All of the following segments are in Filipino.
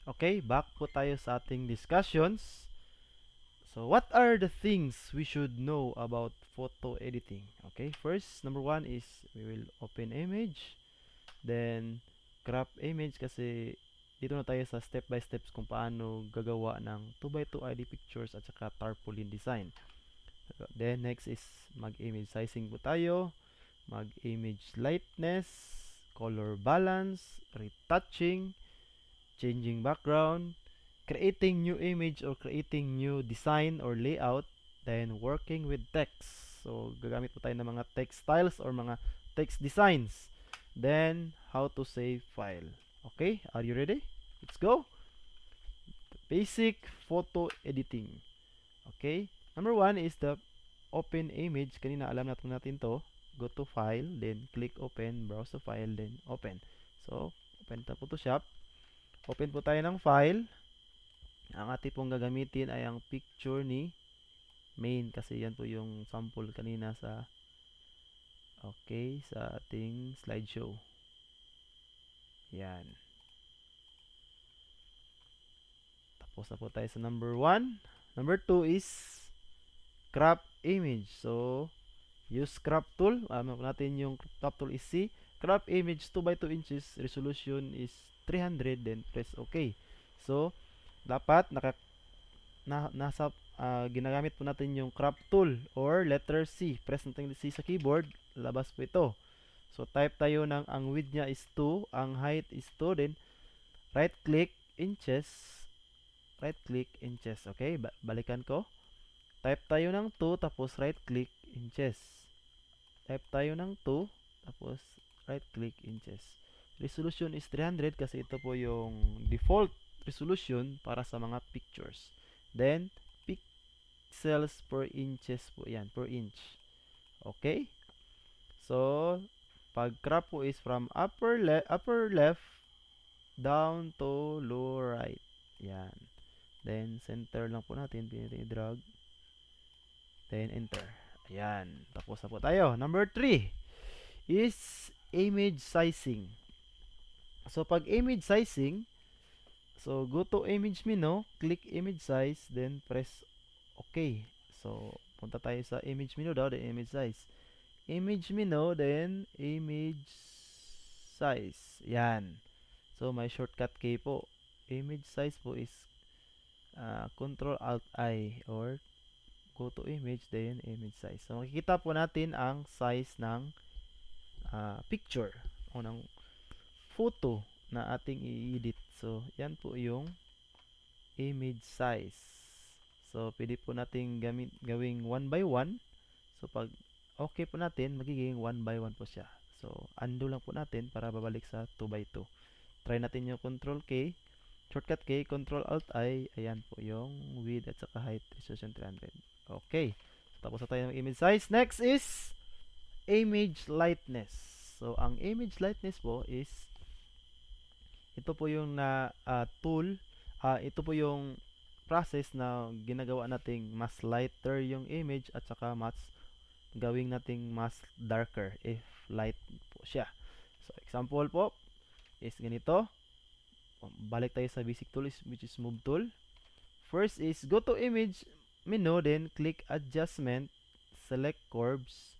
Okay, back po tayo sa ating discussions. So, what are the things we should know about photo editing? Okay, first, number one is we will open image, then crop image kasi dito na tayo sa step by steps kung paano gagawa ng 2x2 ID pictures at saka tarpaulin design. Then, next is mag-image sizing po tayo, mag-image lightness, color balance, retouching, changing background, creating new image or creating new design or layout, then working with text. So, gagamit po tayo ng mga text styles or mga text designs. Then, how to save file. Okay, are you ready? Let's go! Basic photo editing. Okay, number one is the open image. Kanina alam natin to. Go to file, then click open, browse the file, then open. So, open ta Photoshop. Open po tayo ng file. Ang ating pong gagamitin ay ang picture ni main kasi yan po yung sample kanina sa sa ating slideshow. Yan. Tapos na po tayo sa number 1. Number 2 is crop image. So, use crop tool. Alam natin yung crop tool is C. Crop image 2 by 2 inches. Resolution is 300. Then press OK. So, dapat nasa ginagamit po natin yung crop tool or letter C. Press natin C sa keyboard, labas po ito. So type tayo ng ang width niya is 2, ang height is 2, then right click inches, okay? Balikan ko. Type tayo ng 2 tapos right click inches. Type tayo ng 2 tapos right click inches. Resolution is 300 kasi ito po yung default resolution para sa mga pictures. Then pixels per inches po yan, per inch. Okay? So, pag crop po is from upper left down to lower right. Yan. Then, center lang po natin. Drag. Then, enter. Ayan. Tapos na po tayo. Number 3 is image sizing. So, pag image sizing, so, go to image menu, click image size, then press OK. So, punta tayo sa image menu daw, then image size. Image menu, then image size. Yan. So, may shortcut key po. Image size po is Control Alt I or go to image, then image size. So, makikita po natin ang size ng picture o ng photo na ating i-edit. So, yan po yung image size. So, pwede po natin gawing 1 by 1. So, pag okay po natin, magiging 1 by 1 po siya. So, undo lang po natin para babalik sa 2 by 2. Try natin yung Control K. Shortcut key, Control Alt I. Ayan po yung width at saka height, resolution 300. Okay. Tapos na tayo ng image size. Next is image lightness. So, ang image lightness po is ito po yung tool. Ito po yung process na ginagawa nating mas lighter yung image at saka mas gawing nating mas darker if light po siya. So, example po is ganito. Balik tayo sa basic tool which is move tool. First is go to image menu, then click adjustment, select curves,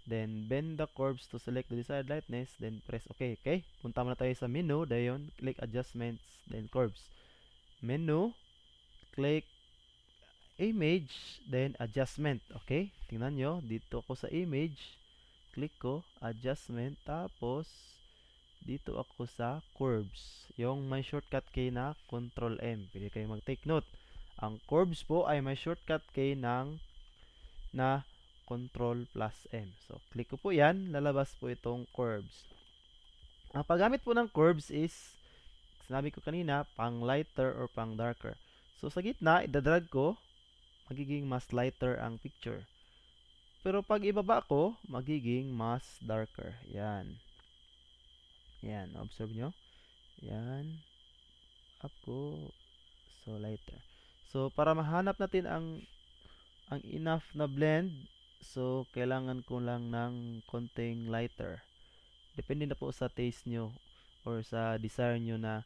then bend the curves to select the desired lightness, then press OK. Okay? Punta muna tayo sa menu, dayon click adjustments, then curves. Menu, click image, then adjustment. Okay? Tingnan nyo, dito ako sa image, click ko, adjustment, tapos dito ako sa curves. Yung may shortcut key na Control M. Pwede kayo mag-take note. Ang curves po ay may shortcut key na Control plus M. So, click ko po yan. Lalabas po itong curves. Ang paggamit po ng curves is, sinabi ko kanina, pang lighter or pang darker. So, sa gitna, idadrag ko, magiging mas lighter ang picture. Pero pag ibaba ko, magiging mas darker. Yan. Yan, observe nyo. Yan. Up ko. So, lighter. So, para mahanap natin ang enough na blend, so, kailangan ko lang ng konting lighter. Depende na po sa taste nyo or sa desire nyo na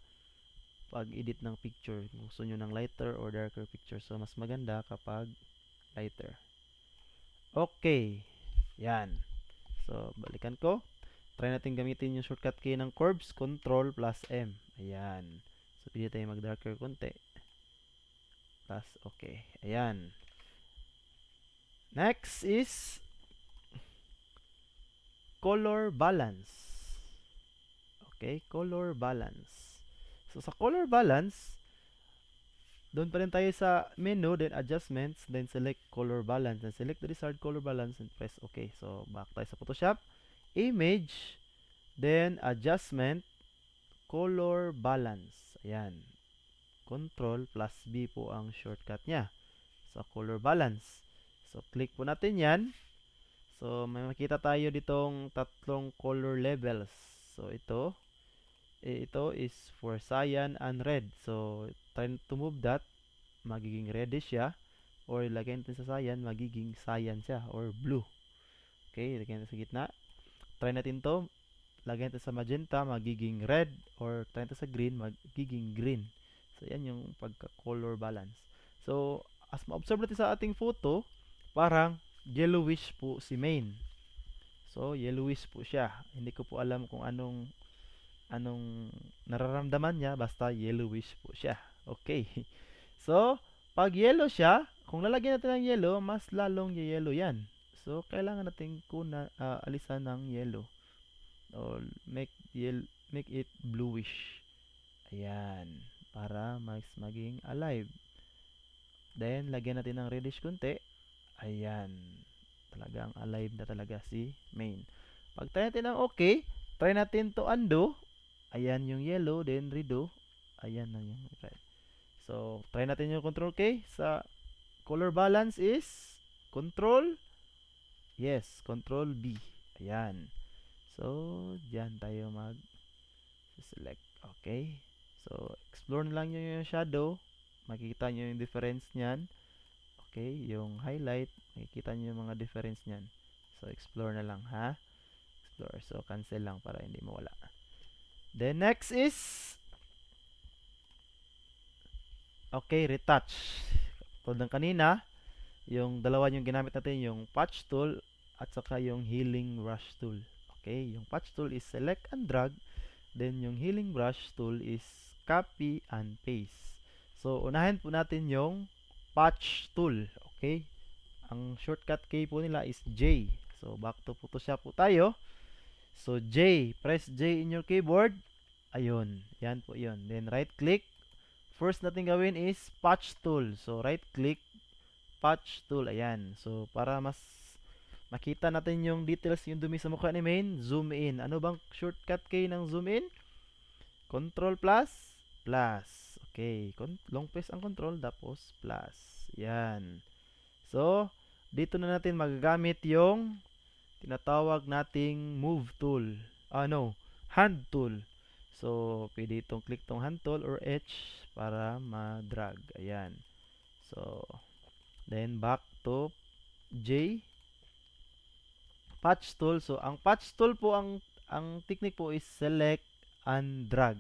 pag-edit ng picture. Kung gusto nyo ng lighter or darker picture. So, mas maganda kapag lighter. Okay. Yan. So, balikan ko. Try natin gamitin yung shortcut key ng curves. Control plus M. Ayan. So, pwede tayo mag-darker konti. Plus, okay. Ayan. Next is color balance. Okay, color balance. So, sa color balance, doon pa rin tayo sa menu, then adjustments, then select color balance, then select the desired color balance, and press OK. So, back tayo sa Photoshop. Image, then adjustment, color balance. Ayan. Control plus B po ang shortcut niya sa color balance. So, click po natin yan. So, may makita tayo ditong tatlong color levels. So, ito is for cyan and red. So, try to move that. Magiging reddish siya. Or ilagay natin sa cyan, magiging cyan siya. Or blue. Okay, ilagay natin sa gitna. Try natin to. Lagay natin sa magenta, magiging red. Or try natin sa green, magiging green. So, yan yung pagka-color balance. So, as ma-observe natin sa ating photo, parang yellowish po si main. So, yellowish po siya. Hindi ko po alam kung anong nararamdaman niya, basta yellowish po siya. Okay. So, pag yellow siya, kung lalagyan natin ng yellow, mas lalong yellow yan. So, kailangan natin alisan ng yellow. Or make it bluish. Ayan. Para mas maging alive. Then, lagyan natin ng reddish konti. Ayan. Talagang alive na talaga si main. Pag try natin ng okay, try natin to undo. Ayan yung yellow, then redo. Ayan na yung red. So, try natin yung control K. Sa color balance is control. Yes, control B. Ayan. So, dyan tayo select. Okay. So, explore na lang nyo yung shadow. Makikita nyo yung difference nyan. Okay, yung highlight. Makikita nyo yung mga difference nyan. So, explore na lang ha. Explore. So, cancel lang para hindi mawala. Then next is okay, retouch. Tulad ng kanina, yung dalawa yung ginamit natin, yung patch tool at saka yung healing brush tool. Okay, yung patch tool is select and drag, then yung healing brush tool is copy and paste. So, unahin po natin yung patch tool. Okay, ang shortcut key po nila is J. So, back to Photoshop po tayo. So, J. Press J in your keyboard. Ayun. Yan po yun. Then, right click. First natin gawin is patch tool. So, right click. Patch tool. Ayan. So, para mas makita natin yung details, yung dumi sa mukha ni main, zoom in. Ano bang shortcut key ng zoom in? Control plus. Plus. Okay. Long press ang control. Tapos, plus. Yan. So, dito na natin magagamit yung tinatawag nating move tool. Hand tool. So, pwede itong click tong hand tool or H para ma-drag. Ayan. So, then back to J. Patch tool. So, ang patch tool po, ang technique po is select and drag.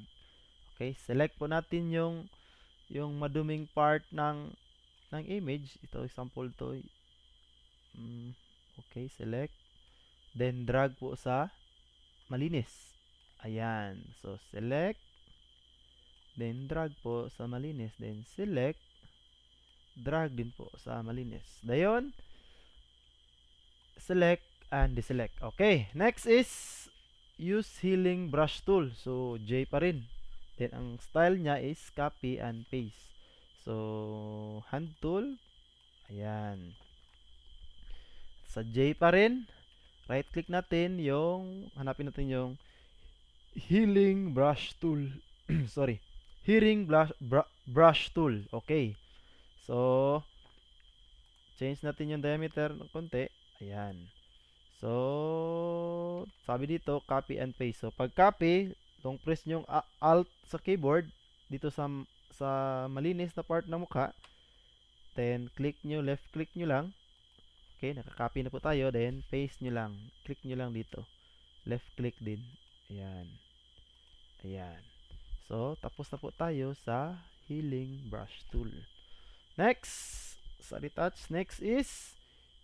Okay, select po natin yung maduming part ng image. Ito, example to. Okay, select. Then, drag po sa malinis. Ayan. So, select. Then, drag po sa malinis. Then, select. Drag din po sa malinis. Dayon, select and deselect. Okay. Next is use healing brush tool. So, J pa rin. Then, ang style niya is copy and paste. So, hand tool. Ayan. Sa J pa rin. Right click natin hanapin natin yung healing brush tool. Sorry. Healing brush tool. Okay. So, change natin yung diameter ng konti. Ayan. So, sabi dito, copy and paste. So, pag copy, long press nyo yung alt sa keyboard dito sa malinis na part ng mukha. Then, left click nyo lang. Okay, nakakopy na po tayo. Then, paste nyo lang. Click nyo lang dito. Left click din. Ayan. Ayan. So, tapos na po tayo sa healing brush tool. Next, sa retouch, next is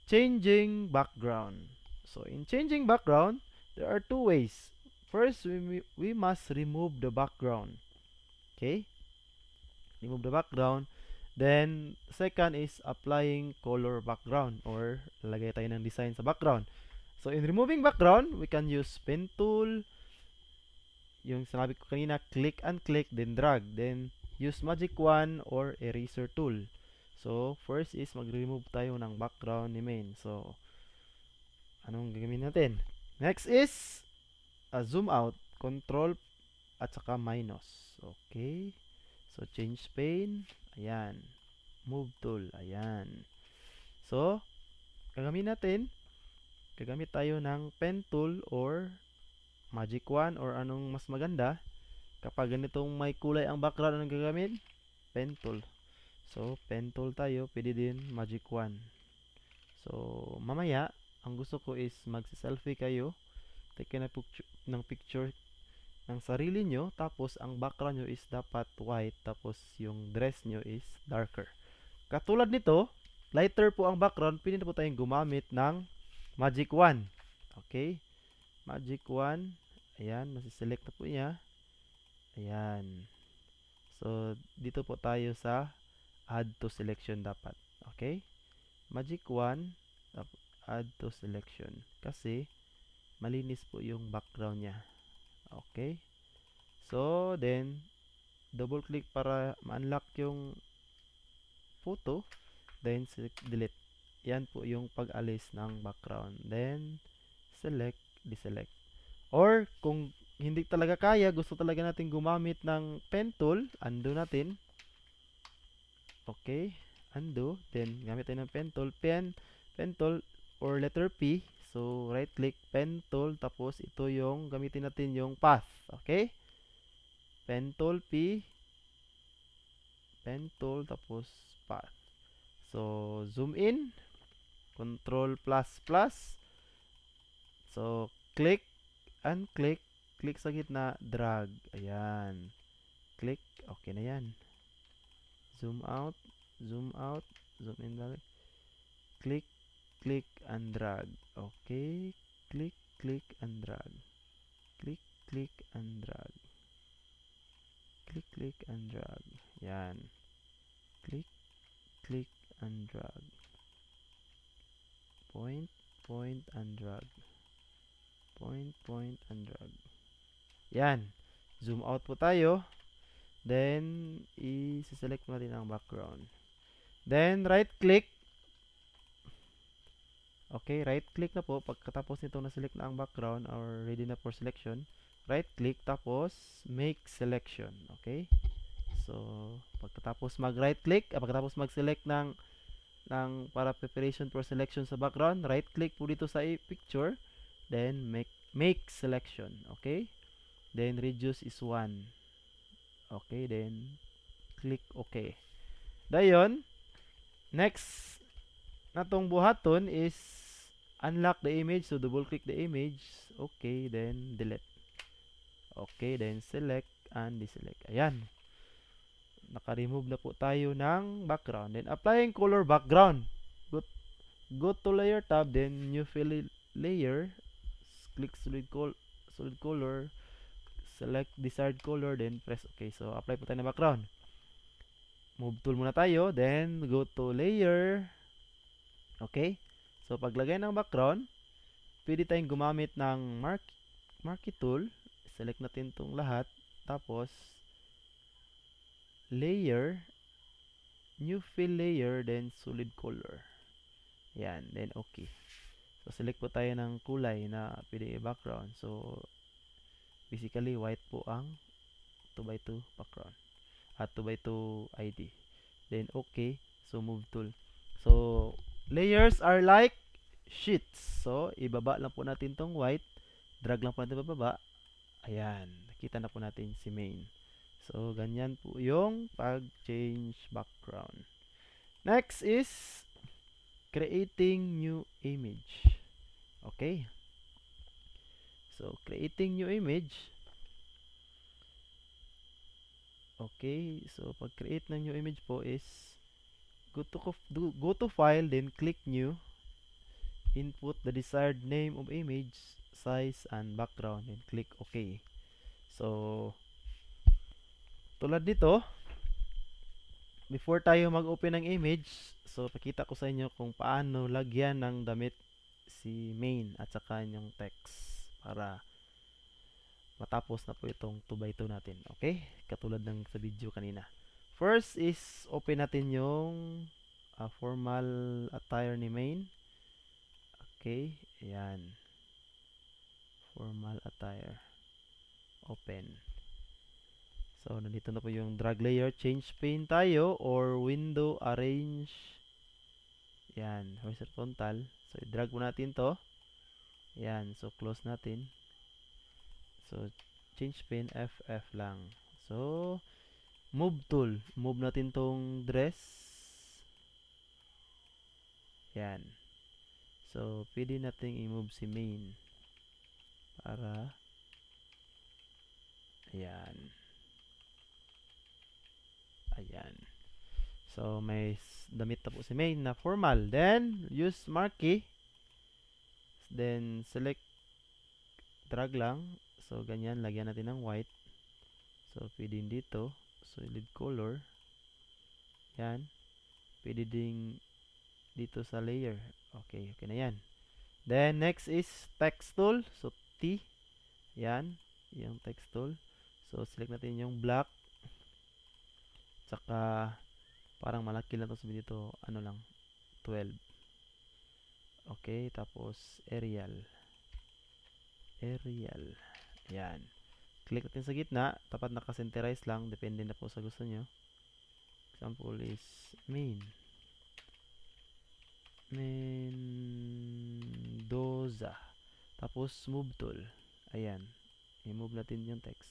changing background. So, in changing background, there are two ways. First, we must remove the background. Okay? Remove the background. Then, second is applying color background or lagay tayo ng design sa background. So, in removing background, we can use pen tool. Yung sinabi ko kanina, click and click, then drag. Then, use magic wand or eraser tool. So, first is mag-remove tayo ng background ni main. So, anong gagawin natin? Next is zoom out, control at saka minus. Okay. So, change pane. Ayan. Move tool. Ayan. So, gagamit tayo ng pen tool or magic wand or anong mas maganda. Kapag ganitong may kulay ang background, anong gagamit? Pen tool. So, pen tool tayo. Pwede din magic wand. So, mamaya, ang gusto ko is magsi-selfie kayo. Take na ng picture ng sarili nyo, tapos ang background nyo is dapat white, tapos yung dress nyo is darker. Katulad nito, lighter po ang background, pwede na po tayong gumamit ng magic wand. Okay? Magic wand. Ayan, masiselect na po niya. Ayan. So, dito po tayo sa add to selection dapat. Okay? Magic wand, add to selection. Kasi, malinis po yung background niya. Okay? So, then, double click para ma-unlock yung photo. Then, delete. Yan po yung pag-alis ng background. Then, select, deselect. Or, kung hindi talaga kaya, gusto talaga natin gumamit ng pen tool, undo natin. Okay? Undo. Then, gamit tayo ng pen tool. Pen tool, or letter P. So, right click, pen tool, tapos ito yung gamitin natin yung path. Okay? Pen tool P, pen tool, tapos path. So, zoom in, control plus plus. So, click and click, click sa gitna, drag. Ayan. Click, okay na yan. Zoom out, zoom in balik. Click, click and drag. Okay, click, click and drag. Click, click and drag. Click, click and drag. Yan. Click, click and drag. Point, point and drag. Point, point and drag. Yan. Zoom out po tayo. Then, i-select natin ang background. Then, right click. Okay, right click na po. Pagkatapos nito na-select na ang background or ready na for selection, right click tapos make selection. Okay? So, pagkatapos mag-right click, pagkatapos mag-select ng para preparation for selection sa background, right click po dito sa picture, then make selection. Okay? Then reduce is 1. Okay, then click OK. Dayon, next natong buhaton is unlock the image. So, double click the image. Okay, then delete. Okay, then select and deselect. Ayan. Naka-remove na po tayo ng background. Then, applying color background. Go to layer tab, then new fill layer. Click solid color. Select desired color, then press OK. So, apply po tayo ng background. Move tool muna tayo. Then, go to layer. Okay. So, paglagay ng background, pwede tayong gumamit ng marquee tool. Select natin itong lahat. Tapos, layer, new fill layer, then solid color. Yan, then okay. So, select po tayo ng kulay na pwede background. So, basically, white po ang 2x2 background. At 2x2 ID. Then, okay. So, move tool. So, layers are like sheets. So, ibaba lang po natin tong white. Drag lang po natin bababa. Ayan. Nakita na po natin si main. So, ganyan po yung pag-change background. Next is creating new image. Okay. So, creating new image. Okay, so pag-create ng new image po is go to file, then click new, input the desired name of image, size, and background, and click OK. So, tulad nito, before tayo mag-open ng image, so pakita ko sa inyo kung paano lagyan ng damit si main at saka yung text para matapos na po itong 2x2 natin. Okay? Katulad ng sa video kanina. First is open natin yung formal attire ni main. Okay? Ayan. Formal attire. Open. So, nandito na po yung drag layer. Change pane tayo or window arrange. Yan. Horizontal. So, i-drag po natin to. Yan. So, close natin. So, change pane FF lang. So, move tool. Move natin tong dress. Yan. So, pwede natin i-move si main. Para, ayan. Ayan. So, may damit na po si main na formal. Then, use marquee. Then, select, drag lang. So, ganyan. Lagyan natin ng white. So, pwede dito. Solid color. Yan. Pwede ding dito sa layer. Okay, okay na yan. Then, next is text tool. So, T. Yan. Yung text tool. So, select natin yung black. Tsaka, parang malaki lang ito. Sabi dito, ano lang, 12. Okay, tapos, Arial. Arial. Yan. Click natin sa gitna. Tapat nakasenterize lang. Depende na po sa gusto nyo. Example is main. Mendoza. Tapos, move tool. Ayan. I-move natin yung text.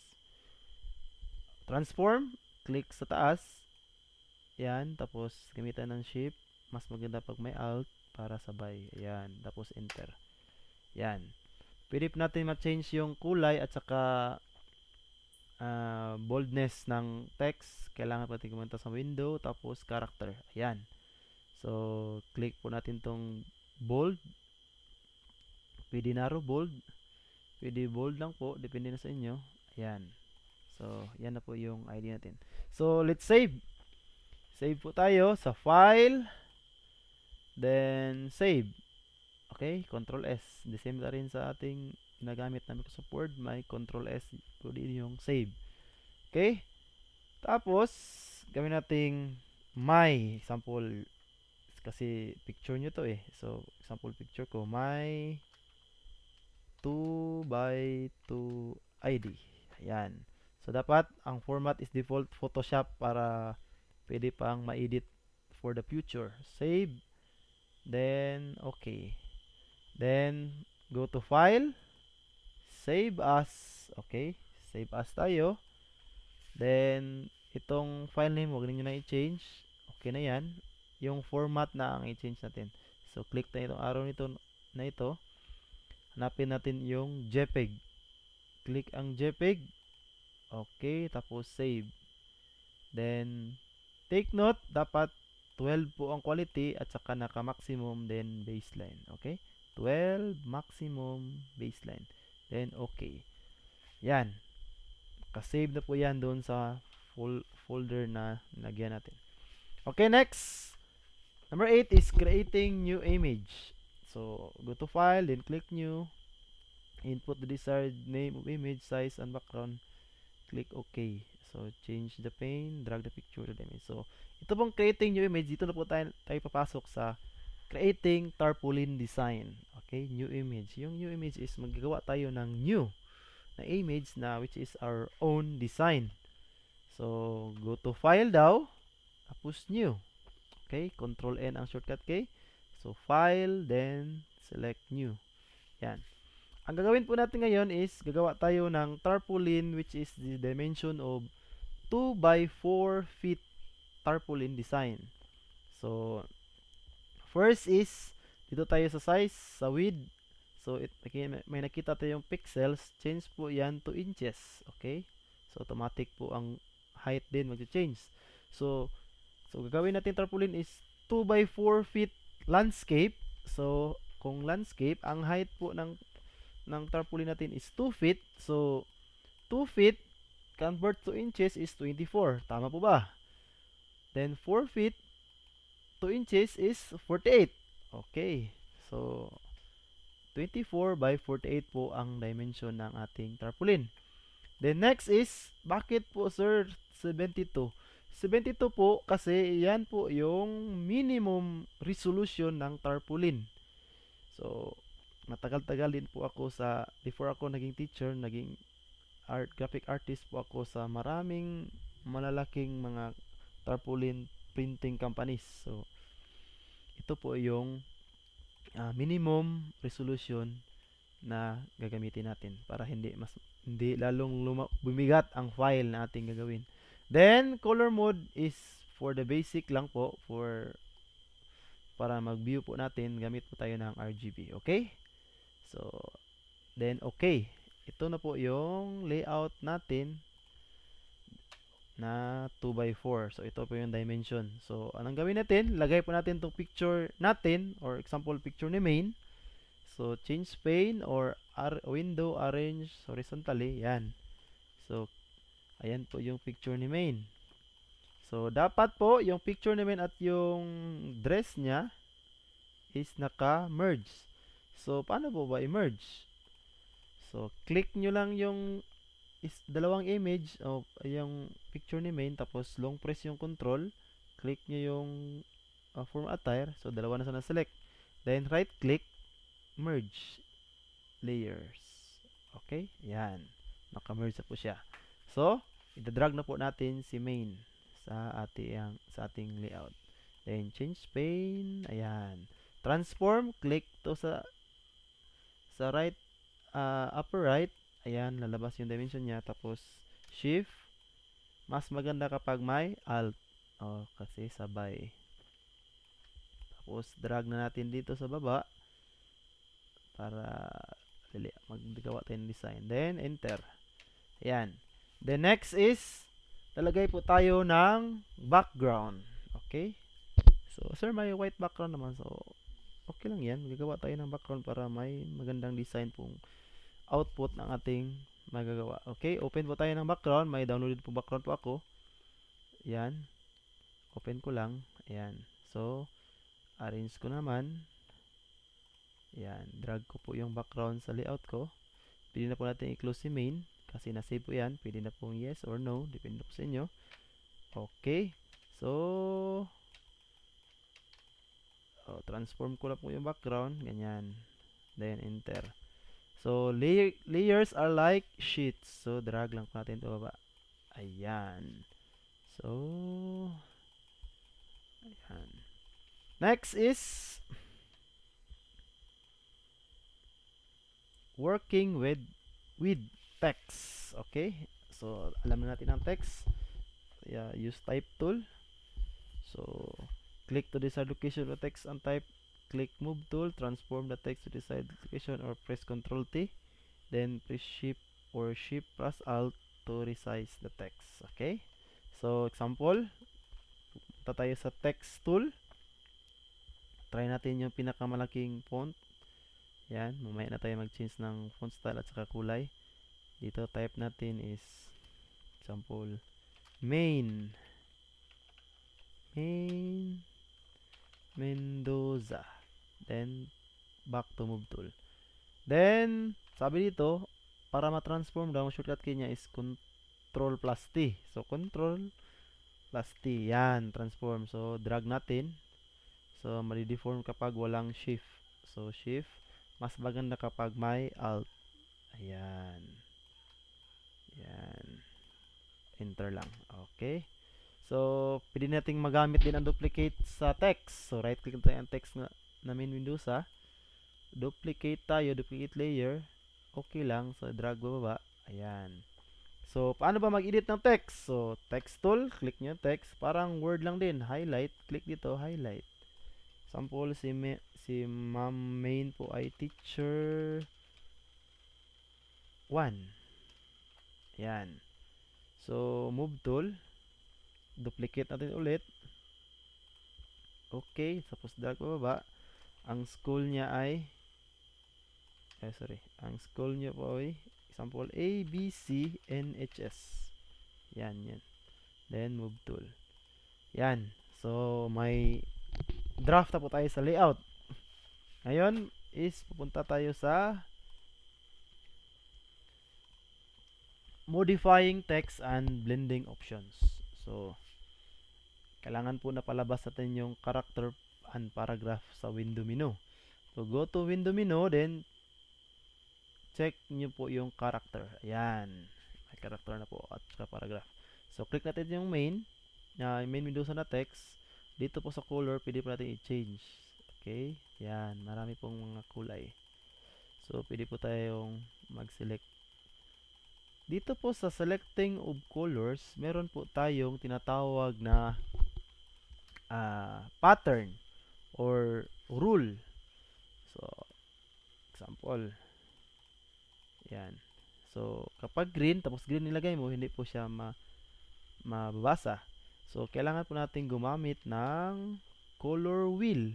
Transform. Click sa taas. Yan. Tapos, gamitan ng shift. Mas maganda pag may alt para sabay. Ayan. Tapos, enter. Yan. Pwede po natin ma-change yung kulay at saka boldness ng text. Kailangan pa natin kumanta sa window. Tapos, character. Ayan. So, click po natin tong bold. Pwede narrow bold. Pwede bold lang po. Depende na sa inyo. Ayan. So, yan na po yung ID natin. So, let's save. Save po tayo sa file. Then, save. Okay, Control S. The same na rin sa ating ginagamit namin sa Word. May Control S po din yung save. Okay. Tapos, gawin nating my example. Kasi picture nyo to eh. So, example picture ko. My 2x2 ID. Ayan. So, dapat ang format is default Photoshop para pwede pang ma-edit for the future. Save. Then, okay. Then, go to file. Save as. Okay. Save as tayo. Then, itong file name, huwag ninyo na i-change. Okay na yan. Yung format na ang i-change natin. So, click na itong arrow nito na ito. Hanapin natin yung JPEG. Click ang JPEG. Okay, tapos save. Then, take note, dapat 12 po ang quality at saka naka-maximum then baseline. Okay? 12 maximum baseline. Then, okay. Yan. Naka-save na po yan doon sa folder na nilagyan natin. Okay, next. Number 8 is creating new image. So, go to file, then click new. Input the desired name of image, size, and background. Click OK. So, change the pane, drag the picture to the image. So, ito pong creating new image. Dito na po tayo papasok sa creating tarpaulin design. Okay, new image. Yung new image is magagawa tayo ng new na image na which is our own design. So, go to file daw. Tapos new. Okay, Control N ang shortcut key. So, file, then select new. Yan. Ang gagawin po natin ngayon is gagawa tayo ng tarpaulin which is the dimension of 2x4 feet tarpaulin design. So, first is dito tayo sa size, sa width. So, may nakita tayong pixels. Change po yan to inches. Okay? So, automatic po ang height din mag-change. So, gagawin natin tarpaulin is 2 by 4 feet landscape. So, kung landscape, ang height po ng tarpaulin natin is 2 feet. So, 2 feet convert to inches is 24. Tama po ba? Then, 4 feet 2 inches is 48. Okay. So, 24 by 48 po ang dimension ng ating tarpaulin. Then next is, bakit po sir 72? 72 po kasi yan po yung minimum resolution ng tarpaulin. So, matagal-tagal din po ako before ako naging teacher, naging graphic artist po ako sa maraming malalaking mga tarpaulin printing companies. So, ito po yung minimum resolution na gagamitin natin para hindi lalong bumigat ang file na ating gagawin. Then color mode is for the basic lang po, para mag-view po natin, gamit po tayo ng RGB. Okay? So then okay. Ito na po yung layout natin na 2x4. So ito po yung dimension. So anong gawin natin? Lagay po natin itong picture natin, or example picture ni main. So change pane or window arrange horizontally. Yan. So ayan po yung picture ni main. So dapat po yung picture ni main at yung dress niya is naka-merge. So paano po ba i-merge? So click nyo lang yung dalawang image o yung picture ni main, tapos long press yung control, click nyo yung form attire. So dalawa na sana select. Then right click, merge layers. Okay? Yan. Naka-merge na po siya. So, ida-drag na po natin si main sa ating layout. Then, change pane. Ayan. Transform. Click to sa right, upper right. Ayan, lalabas yung dimension niya. Tapos, shift. Mas maganda kapag may alt. Kasi sabay. Tapos, drag na natin dito sa baba para maggawa tayo ng design. Then, enter. Ayan. The next is, lalagay po tayo ng background. Okay? So, sir, may white background naman. So, okay lang yan. Gagawa tayo ng background para may magandang design pong output ng ating magagawa. Okay? Open po tayo ng background. May downloaded po background po ako. Ayan. Open ko lang. Ayan. So, arrange ko naman. Ayan, drag ko po yung background sa layout ko. Pwede na po natin i-close si main kasi na-save po yan. Pwede na pong yes or no, depende po sa inyo. Okay. So, transform ko lang po yung background. Ganyan. Then, enter. So, layers are like sheets. So, drag lang po natin ito baba. Ayan. So, ayan. Next is working with text. Okay? So, alam na natin ang text. Use type tool. So, click to desired location of text and type. Click move tool. Transform the text to desired location or press Ctrl T. Then, press shift or shift plus alt to resize the text. Okay? So, example. Punta tayo sa text tool. Try natin yung pinakamalaking font. Yan, mamaya na tayo mag-change ng font style at saka kulay. Dito type natin is example Mendoza. Then back to move tool. Then sabi dito, para ma-transform daw, shortcut key niya is Control plus T. So Control plus T. Yan, transform. So drag natin. So mali-deform kapag walang shift. So shift. Mas maganda kapag may alt. Ayan. Ayan. Enter lang. Okay. So, pwede nating magamit din ang duplicate sa text. So, right click tayo ang text na main Windows ha. Duplicate tayo. Duplicate layer. Okay lang. So, drag bababa. Ayan. So, paano ba mag-edit ng text? So, text tool. Click nyo text. Parang word lang din. Highlight. Click dito. Highlight. Sample, si ma'am main po ay teacher 1. Yan. So, move tool. Duplicate natin ulit. Okay, tapos drag pababa. Ang school niya ay ang school niya po ay example A, B, C, N, H, S. Yan. Then move tool. Yan. So may draft na po tayo sa layout. Ngayon is pupunta tayo sa modifying text and blending options. So kailangan po na palabas natin yung character and paragraph sa window menu. So go to window menu, then check nyo po yung character. Ayan. May character na po at saka paragraph. So click natin yung main window sa na text. Dito po sa color, pwede po natin i-change. Okay? Yan. Marami pong mga kulay. So pwede po tayong mag-select. Dito po sa selecting of colors, meron po tayong tinatawag na pattern or rule. So example, yan. So kapag green, tapos green nilagay mo, hindi po siya mababasa. So kailangan po natin gumamit ng color wheel.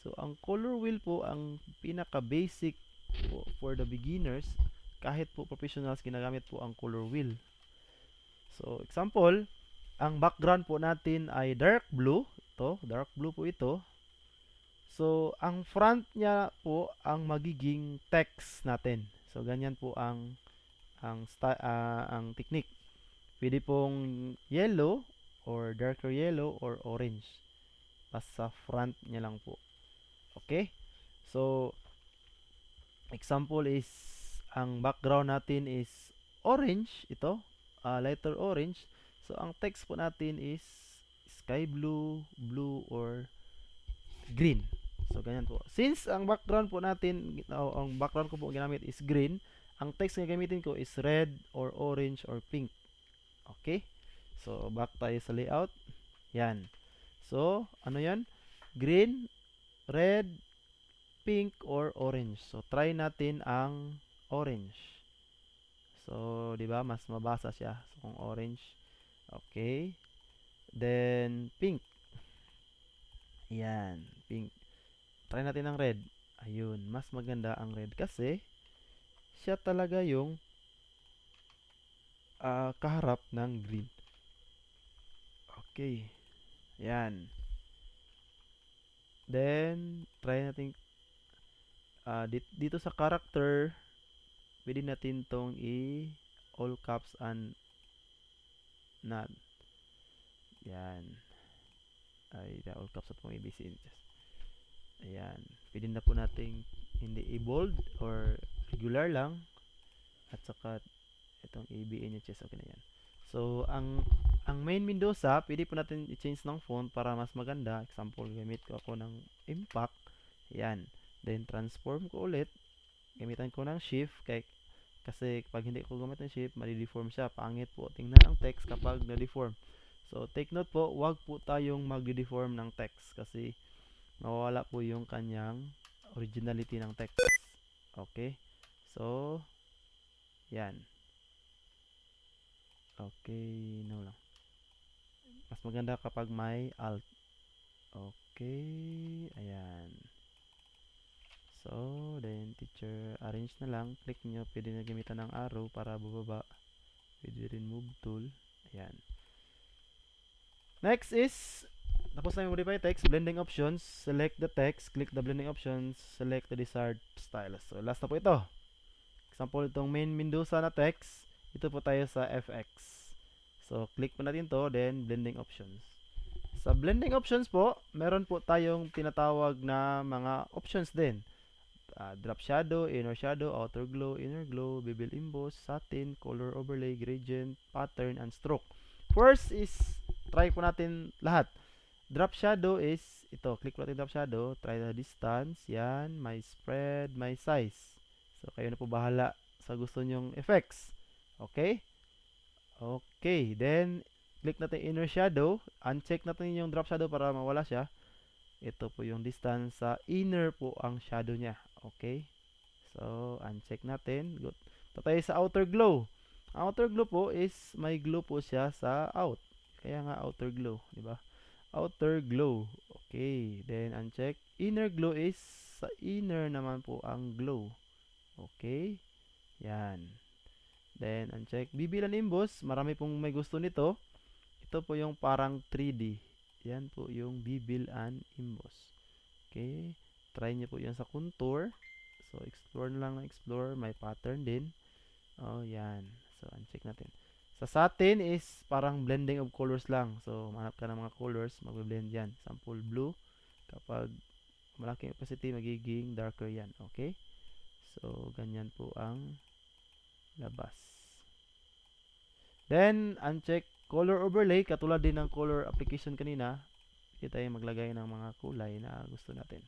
So ang color wheel po ang pinaka basic po for the beginners. Kahit po professionals, ginagamit po ang color wheel. So example, ang background po natin ay dark blue. Ito, dark blue po ito. So ang front niya po ang magiging text natin. So ganyan po ang technique. Pwede pong yellow or darker yellow or orange. Basta front niya lang po. Okay? So example is ang background natin is orange, ito, lighter orange. So ang text po natin is sky blue, blue or green. So ganyan po. Since ang background po natin, ang background ko po ginamit is green, ang text na gamitin ko is red or orange or pink. Okay? So back tayo sa layout. Yan. So ano yan? Green, red, pink or orange. So try natin ang orange. So di ba mas mabasa siya kung orange. Okay. Then pink. Yan, pink. Try natin ang red. Ayun, mas maganda ang red kasi siya talaga yung kaharap ng green. Okay. Yan. Then try natin dito sa character, pwede natin tong all caps and not. Yan. Ay, all caps at pong ABC. Ayan. Pwede na po nating hindi i-bold or regular lang. At saka itong ABNHS, okay na yan. So, ang main Mendoza, pwede po natin i-change ng font para mas maganda. Example, gamit ko ako ng impact. Ayan. Then, transform ko ulit. Gamitan ko ng shift. Kasi pag hindi ko gamit ng shift, mali-deform siya. Pangit po tingnan ang text kapag na-deform. So, take note po, wag po tayong mag-deform ng text kasi mawawala po yung kanyang originality ng text. Okay? So, yan. Okay, no lang. Mas maganda kapag may alt. Okay, ayan. So, then teacher arrange na lang. Click nyo, pwede na gamitan ng arrow para bubaba. Pwede rin move tool. Ayan. Next is, tapos na yung modify text, blending options. Select the text, click the blending options, select the desired style. So, last na po ito. Example, itong main Mendoza na text. Ito po tayo sa FX. So, click po natin to, then blending options. Sa blending options po, meron po tayong tinatawag na mga options din. Drop shadow, inner shadow, outer glow, inner glow, bevel emboss, satin, color overlay, gradient, pattern, and stroke. First is, try po natin lahat. Drop shadow is, ito, click po natin drop shadow, try the distance, yan, my spread, my size. So, kayo na po bahala sa gusto nyong effects. Okay? Okay, then, click natin inner shadow, uncheck natin yung drop shadow para mawala siya. Ito po yung distance sa inner po ang shadow niya. Okay? So, uncheck natin. Good. Ito tayo sa outer glow. Ang outer glow po is may glow po siya sa out. Kaya nga outer glow, di ba? Outer glow. Okay, then uncheck. Inner glow is sa inner naman po ang glow. Okay, yan. Then uncheck. Bibilan Imbos, marami pong may gusto nito. Ito po yung parang 3D. Yan po yung Bibil and Imbos. Okay, try nyo po yan sa contour. So, explore na lang ng explore. May pattern din. Oh, yan. So, uncheck natin. Sa satin is parang blending of colors lang. So, manap ka ng mga colors, magbe-blend yan. Sample blue. Kapag malaking opacity, magiging darker yan. Okay? So, ganyan po ang labas. Then, uncheck color overlay. Katulad din ng color application kanina. Pwede tayo maglagay ng mga kulay na gusto natin.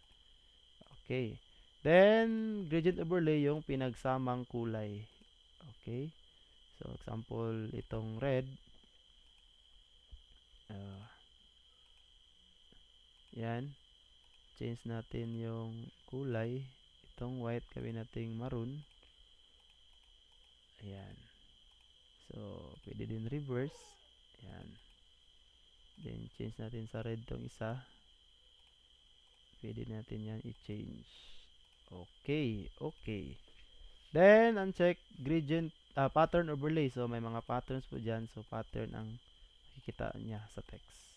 Okay. Then, gradient overlay yung pinagsamang kulay. Okay. So, example, itong red. Yan. Change natin yung kulay. Itong white, gawin nating maroon. Ayan. So, pwede din reverse. Ayan. Then, change natin sa red tong isa. Pwede natin yan i-change. Okay. Okay. Then, uncheck gradient, pattern overlay. So, may mga patterns po dyan. So, pattern ang makikita niya sa text.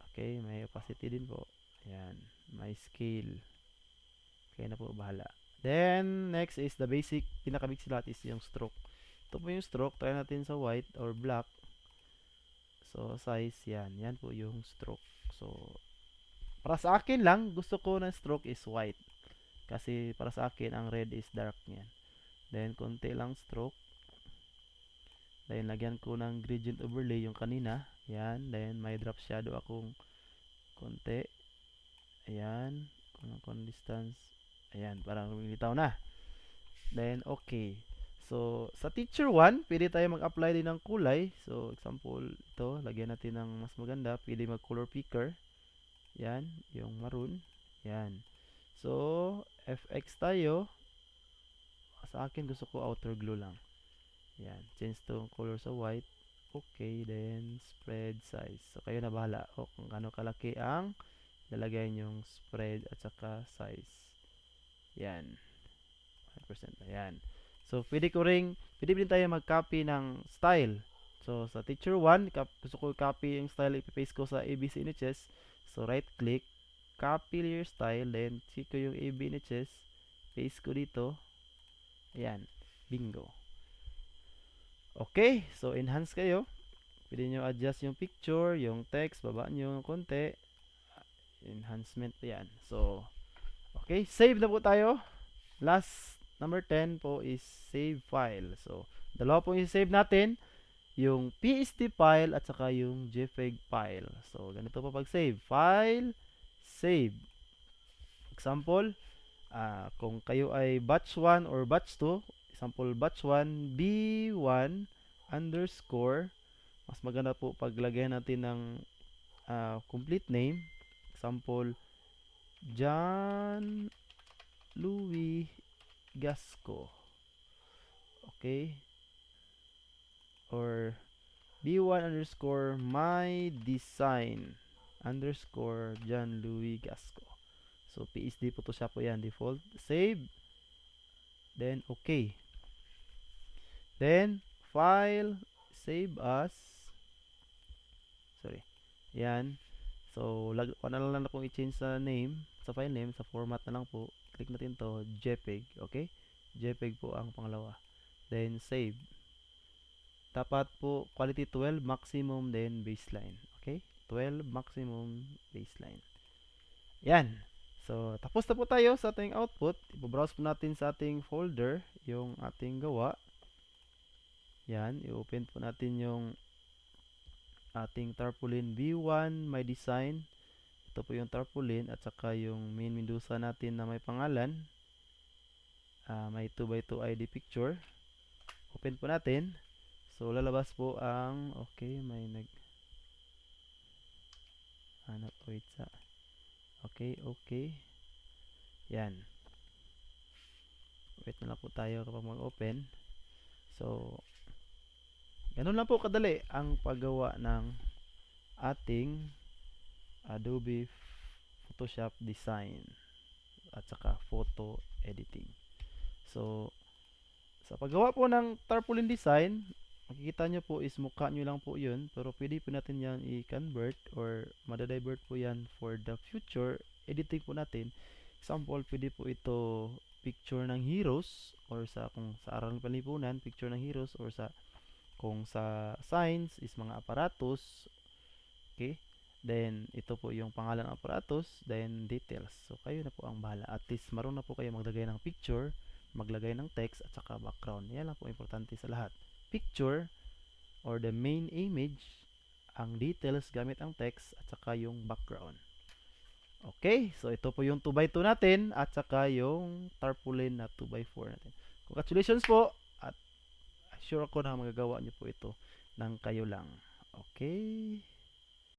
Okay. May opacity din po. Ayan. May scale. Okay na po, bahala. Then, next is the basic. Pinaka-basic lahat is yung stroke. Ito po yung stroke. Try natin sa white or black. So, size, yan. Yan po yung stroke. So, para sa akin lang, gusto ko ng stroke is white. Kasi para sa akin, ang red is dark niyan. Then, konti lang stroke. Then, lagyan ko ng gradient overlay yung kanina. Yan. Then, may drop shadow akong konti. Ayan. Kung distance. Ayan. Parang lumilitaw na. Then, okay. So, sa teacher 1, pwede tayo mag-apply din ng kulay. So, example, ito. Lagyan natin ng mas maganda. Pwede mag-color picker. Yan. Yung maroon. Yan. So, FX tayo. Sa akin, gusto ko outer glow lang. Yan. Change to color sa white. Okay. Then, spread size. So, kayo na bahala. O, kung gaano kalaki ang lalagay yung spread at saka size. Yan. 100%. Ayan. So, pwede din tayo mag-copy ng style. So, sa teacher 1, gusto ko i-copy yung style, ipipaste ko sa ABC Images. So, right-click, copy your style, then click ko yung AB Images, paste ko dito. Ayan. Bingo. Okay. So, enhance kayo. Pwede nyo adjust yung picture, yung text, baba nyo yung konti. Enhancement. Ayan. So, okay. Save na po tayo. Last number 10 po is save file. So, dalawa po yung save natin. Yung PSD file at saka yung JPEG file. So, ganito po pag save. File, save. Example, kung kayo ay batch 1 or batch 2, example batch 1, B1 underscore, mas maganda po paglagyan natin ng complete name. Example, John Louis Gasco. Okay. Or B1 underscore my design underscore John Louis Gasco. So, PSD Photoshop po yan. Default. Save. Then, okay. Then, file. Save as. Sorry. Yan. So, na lang akong i-change sa name. Sa file name. Sa format na lang po. Click natin to JPEG. Okay? JPEG po ang pangalawa. Then, save. Dapat po quality 12 maximum then baseline. Okay? 12 maximum baseline. Yan. So, tapos na po tayo sa ating output. Ipo-browse po natin sa ating folder yung ating gawa. Yan. I-open po natin yung ating tarpaulin V1 my design. Ito po yung tarpaulin at saka yung main Mendoza natin na may pangalan. May 2x2 ID picture. Open po natin. So, lalabas po ang, okay, may wait sa, okay, okay. Yan. Wait na lang po tayo kapag mag-open. So, ganun lang po kadali ang paggawa ng ating Adobe Photoshop Design at saka photo editing. So, sa paggawa po ng tarpaulin design, makikita nyo po is mukha nyo lang po yun, pero pwede po natin yan i-convert or madadivert po yan for the future editing po natin. Example, pwede po ito picture ng heroes or kung sa arang panlipunan, picture ng heroes or kung sa signs is mga aparatos. Okay? Then, ito po yung pangalan ng aparatos, then details. So, kayo na po ang bahala. At least, marunong na po kayo maglagay ng picture, maglagay ng text, at saka background. Yan lang po importante sa lahat. Picture, or the main image, ang details gamit ang text, at saka yung background. Okay, so ito po yung 2x2 natin, at saka yung tarpaulin na 2x4 natin. Congratulations po, at sure ako na magagawa nyo po ito ng kayo lang. Okay.